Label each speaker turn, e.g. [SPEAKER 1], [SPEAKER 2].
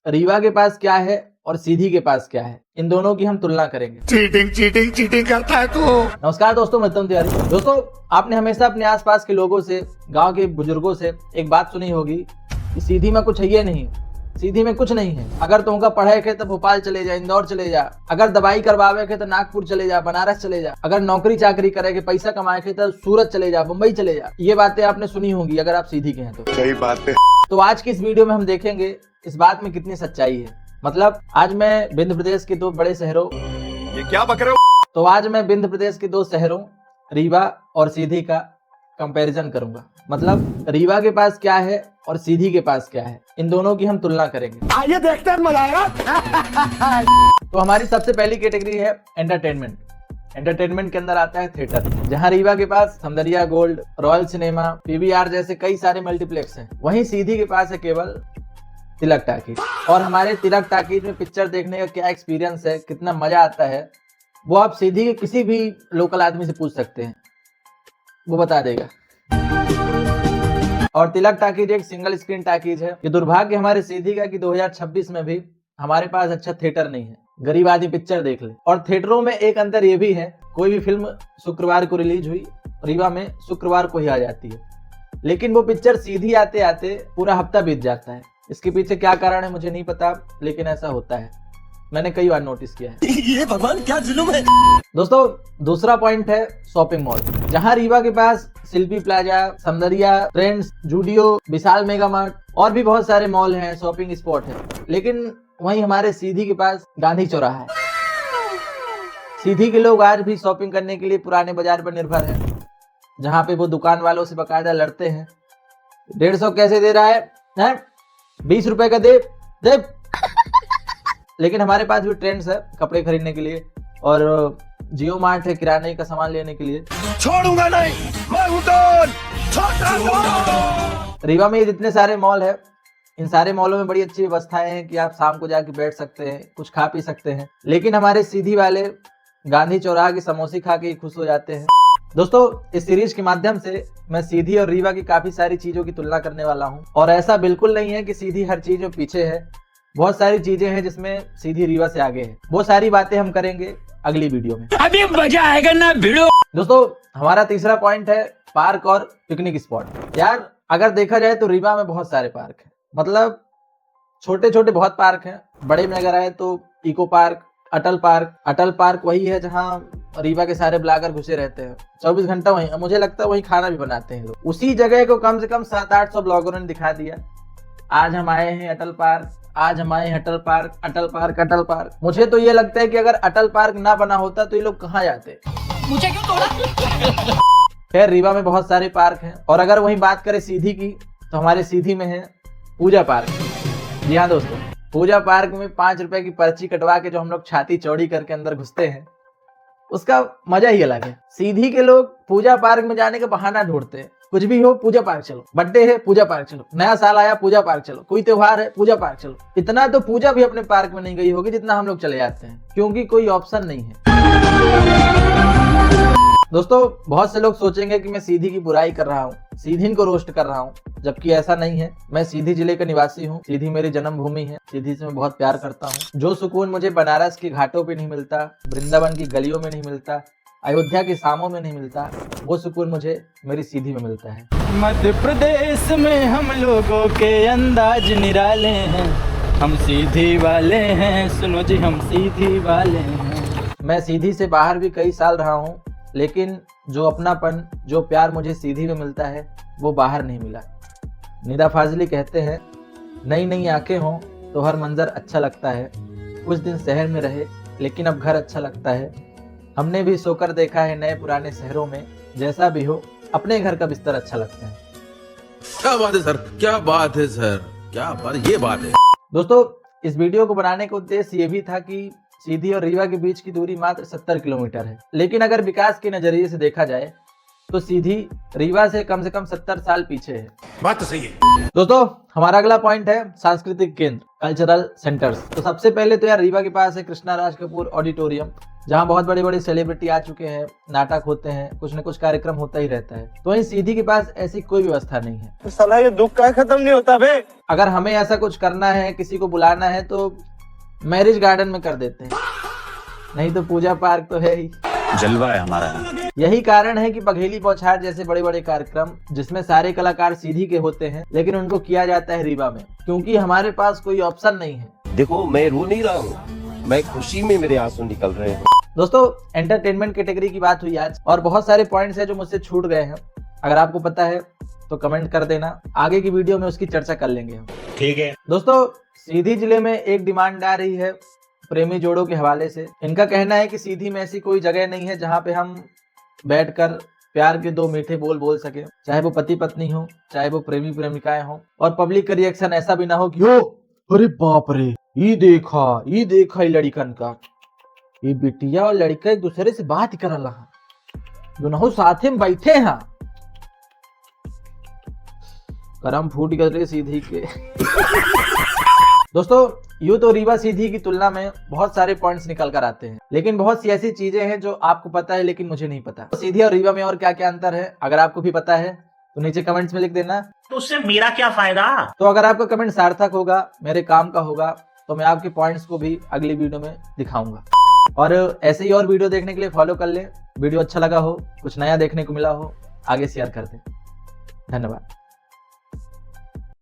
[SPEAKER 1] रीवा के पास क्या है और सीधी के पास क्या है, इन दोनों की हम तुलना करेंगे।
[SPEAKER 2] चीटिंग करता है तू।
[SPEAKER 1] नमस्कार दोस्तों, मैं उत्तम तिवारी। दोस्तों, आपने हमेशा अपने आसपास के लोगों से, गांव के बुजुर्गों से एक बात सुनी होगी कि सीधी में कुछ है ये नहीं, सीधी में कुछ नहीं है। अगर तुमका पढ़े के तो भोपाल चले जा, इंदौर चले जा। अगर दवाई करवावे के तो नागपुर चले जा, बनारस चले जा। अगर नौकरी चाकरी करे के, पैसा कमाए के तो सूरत चले जा, मुंबई चले जा। ये बातें आपने सुनी होंगी अगर आप सीधी के हैं तो।
[SPEAKER 2] सही बात है।
[SPEAKER 1] तो आज की इस वीडियो में हम देखेंगे इस बात में कितनी सच्चाई है। मतलब आज मैं विंध्य प्रदेश के दो बड़े शहरों
[SPEAKER 2] ये क्या बक रहे हो?
[SPEAKER 1] तो आज मैं विंध्य प्रदेश के दो शहरों रीवा और सीधी का कंपैरिजन करूंगा। मतलब रीवा के पास क्या है और सीधी के पास क्या है, इन दोनों की हम तुलना करेंगे।
[SPEAKER 2] आइए देखते हैं, मजा आएगा।
[SPEAKER 1] तो हमारी सबसे पहली कैटेगरी है एंटरटेनमेंट। एंटरटेनमेंट के अंदर आता है थिएटर, जहां रीवा के पास Saundarya Gold, Royal Cinema, PVR जैसे कई सारे मल्टीप्लेक्स हैं। वहीं सीधी के पास है केवल तिलक टाकीज। और हमारे तिलक टाकीज में पिक्चर देखने का क्या एक्सपीरियंस है, कितना मजा आता है, वो आप सीधी के किसी भी लोकल आदमी से पूछ सकते हैं, वो बता देगा। और तिलक टाकीज एक सिंगल स्क्रीन टाकीज है। ये दुर्भाग्य हमारे सीधी का कि 2026 में भी हमारे पास अच्छा थिएटर नहीं है। गरीब आदमी पिक्चर देख ले। और थिएटरों में एक अंतर ये भी है, कोई भी फिल्म शुक्रवार को रिलीज हुई, रीवा में शुक्रवार को ही आ जाती है, लेकिन वो पिक्चर सीधी आते आते पूरा हफ्ता बीत जाता है। इसके पीछे क्या कारण है मुझे नहीं पता, लेकिन ऐसा होता है, मैंने कई बार नोटिस किया है।
[SPEAKER 2] ये भगवान क्या जुल्म है।
[SPEAKER 1] दोस्तों, दूसरा पॉइंट है शॉपिंग मॉल। जहां रीवा के पास शिल्पी प्लाजा, सौंदर्या, ट्रेंड्स, जूडियो, विशाल मेगा मार्ट और भी बहुत सारे मॉल हैं, शॉपिंग स्पॉट है, लेकिन वहीं हमारे सीधी के पास गांधी चौराहा है। सीधी के लोग आज भी शॉपिंग करने के लिए पुराने बाजार पर निर्भर हैं, जहां पे वो दुकान वालों से बकायदा लड़ते हैं। 150 कैसे दे रहा है? 20 रुपए का दे। लेकिन हमारे पास भी ट्रेंड्स है कपड़े खरीदने के लिए, और जियो मार्ट है किराने का सामान लेने के लिए।
[SPEAKER 2] छोड़ूंगा नहीं, मैं हूं तो।
[SPEAKER 1] रीवा में जितने सारे मॉल है, इन सारे मॉलों में बड़ी अच्छी व्यवस्थाएं हैं कि आप शाम को जाके बैठ सकते हैं, कुछ खा पी सकते हैं। लेकिन हमारे सीधी वाले गांधी चौराहा की समोसे खा के ही खुश हो जाते हैं। दोस्तों, इस सीरीज के माध्यम से मैं सीधी और रीवा की काफी सारी चीजों की तुलना करने वाला हूं। और ऐसा बिल्कुल नहीं है कि सीधी हर चीज में पीछे है, बहुत सारी चीजें हैं जिसमें सीधी रीवा से आगे है। वो सारी बातें हम करेंगे अगली वीडियो में।
[SPEAKER 2] अभी मजा आएगा ना भिड़ो।
[SPEAKER 1] दोस्तों, हमारा तीसरा पॉइंट है पार्क और पिकनिक स्पॉट। यार, अगर देखा जाए तो रीवा में बहुत सारे पार्क हैं। मतलब छोटे छोटे बहुत पार्क हैं, बड़े में अगर आए तो इको पार्क, अटल पार्क। अटल पार्क वही है जहाँ रीवा के सारे ब्लॉगर घुसे रहते हैं 24 घंटा वहीं, मुझे लगता है वहीं खाना भी बनाते हैं लोग। उसी जगह को कम से कम 700-800 ब्लॉगरों ने दिखा दिया। आज हम आए हैं अटल पार्क, आज हम आए हैं अटल पार्क, अटल पार्क, अटल पार्क। मुझे तो ये लगता है कि अगर अटल पार्क ना बना होता तो ये लोग कहाँ जाते,
[SPEAKER 3] मुझे क्यों तोड़ा?
[SPEAKER 1] खैर, रीवा में बहुत सारे पार्क हैं। और अगर वहीं बात करें सीधी की, तो हमारे सीधी में है पूजा पार्क। जी हाँ दोस्तों, पूजा पार्क में 5 रुपए की पर्ची कटवा के जो हम लोग छाती चौड़ी करके अंदर घुसते हैं, उसका मजा ही अलग है। सीधी के लोग पूजा पार्क में जाने का बहाना ढूंढते हैं। कुछ भी हो, पूजा पार्क चलो, बर्थडे है पूजा पार्क चलो, नया साल आया पूजा पार्क चलो, कोई त्योहार है पूजा पार्क चलो। इतना तो पूजा भी अपने पार्क में नहीं गई होगी जितना हम लोग चले जाते हैं, क्योंकि कोई ऑप्शन नहीं है। दोस्तों, बहुत से लोग सोचेंगे कि मैं सीधी की बुराई कर रहा हूँ, सीधी को रोस्ट कर रहा हूँ, जबकि ऐसा नहीं है। मैं सीधी जिले का निवासी हूँ, सीधी मेरी जन्मभूमि है, सीधी से मैं बहुत प्यार करता हूँ। जो सुकून मुझे बनारस के घाटों पे नहीं मिलता, वृंदावन की गलियों में नहीं मिलता, अयोध्या के शामों में नहीं मिलता, वो सुकून मुझे मेरी सीधी में मिलता है।
[SPEAKER 4] मध्य प्रदेश में हम लोगों के अंदाज निराले हैं, हम सीधी वाले हैं, सुनो जी हम सीधी वाले हैं।
[SPEAKER 1] मैं सीधी से बाहर भी कई साल रहा हूँ, लेकिन जो अपनापन, जो प्यार मुझे सीधी में मिलता है, वो बाहर नहीं मिला। निदा फाजली कहते हैं, नई नई आंखें हों तो हर मंजर अच्छा लगता है। कुछ दिन शहर में रहे, लेकिन अब घर अच्छा लगता है। हमने भी सोकर देखा है नए पुराने शहरों में, जैसा भी हो अपने घर का बिस्तर अच्छा लगता है।
[SPEAKER 5] क्या बात है सर, क्या बात है सर, क्या बात, ये बात है।
[SPEAKER 1] दोस्तों, इस वीडियो को बनाने का उद्देश्य ये भी था कि सीधी और रीवा के बीच की दूरी मात्र 70 किलोमीटर है, लेकिन अगर विकास के नजरिए से देखा जाए तो सीधी रीवा से कम 70 साल पीछे है।
[SPEAKER 2] बात तो सही है।
[SPEAKER 1] दोस्तों, हमारा अगला पॉइंट है सांस्कृतिक केंद्र, कल्चरल सेंटर्स। तो सबसे पहले तो यार रीवा के पास है कृष्णा राज कपूर ऑडिटोरियम, जहाँ बहुत बड़े बड़े सेलिब्रिटी आ चुके हैं, नाटक होते हैं, कुछ न कुछ कार्यक्रम होता ही रहता है। तो वहीं सीधी के पास ऐसी कोई व्यवस्था नहीं है।
[SPEAKER 2] साला ये दुख का खत्म नहीं होता बे।
[SPEAKER 1] अगर हमें ऐसा कुछ करना है, किसी को बुलाना है तो मैरिज गार्डन में कर देते हैं, नहीं तो पूजा पार्क तो है ही।
[SPEAKER 2] जलवा है हमारा।
[SPEAKER 1] यही कारण है कि बघेली बौछार जैसे बड़े बड़े कार्यक्रम जिसमें सारे कलाकार सीधी के होते हैं, लेकिन उनको किया जाता है रीवा में, क्योंकि हमारे पास कोई ऑप्शन नहीं है।
[SPEAKER 6] देखो मैं रो नहीं रहा हूँ, मैं खुशी में मेरे आंसू निकल रहे हैं।
[SPEAKER 1] दोस्तों, एंटरटेनमेंट कैटेगरी की बात हुई आज और बहुत सारे पॉइंट्स हैं जो मुझसे छूट गए हैं। अगर आपको पता है तो कमेंट कर देना, आगे की वीडियो में उसकी चर्चा कर लेंगे हम।
[SPEAKER 2] ठीक है
[SPEAKER 1] दोस्तों, सीधी जिले में एक डिमांड आ रही है प्रेमी जोड़ों के हवाले से। इनका कहना है कि सीधी में ऐसी कोई जगह नहीं है जहाँ पे हम बैठकर प्यार के दो मीठे बोल बोल सके, चाहे वो पति पत्नी हो, चाहे वो प्रेमी प्रेमिकाएं हो, और पब्लिक का रिएक्शन ऐसा भी ना हो कि ओ अरे बाप रे, ये देखा ये लड़कन का, ये बिटिया और लड़का एक दूसरे से बात कर रहा, दोनों साथ में बैठे हैं, करम फूट गए सीधी के। दोस्तों, यूं तो रीवा सीधी की तुलना में बहुत सारे पॉइंट्स निकल कर आते हैं, लेकिन बहुत सी ऐसी चीजें हैं जो आपको पता है लेकिन मुझे नहीं पता। सीधी और रीवा में और क्या क्या अंतर है, अगर आपको भी पता है तो नीचे कमेंट्स में लिख देना।
[SPEAKER 2] तो उससे मेरा क्या फायदा।
[SPEAKER 1] तो अगर आपका कमेंट सार्थक होगा, मेरे काम का होगा, तो मैं आपके पॉइंट्स को भी अगली वीडियो में दिखाऊंगा। और ऐसे ही और वीडियो देखने के लिए फॉलो कर ले। वीडियो अच्छा लगा हो, कुछ नया देखने को मिला हो, आगे शेयर कर दे। धन्यवाद।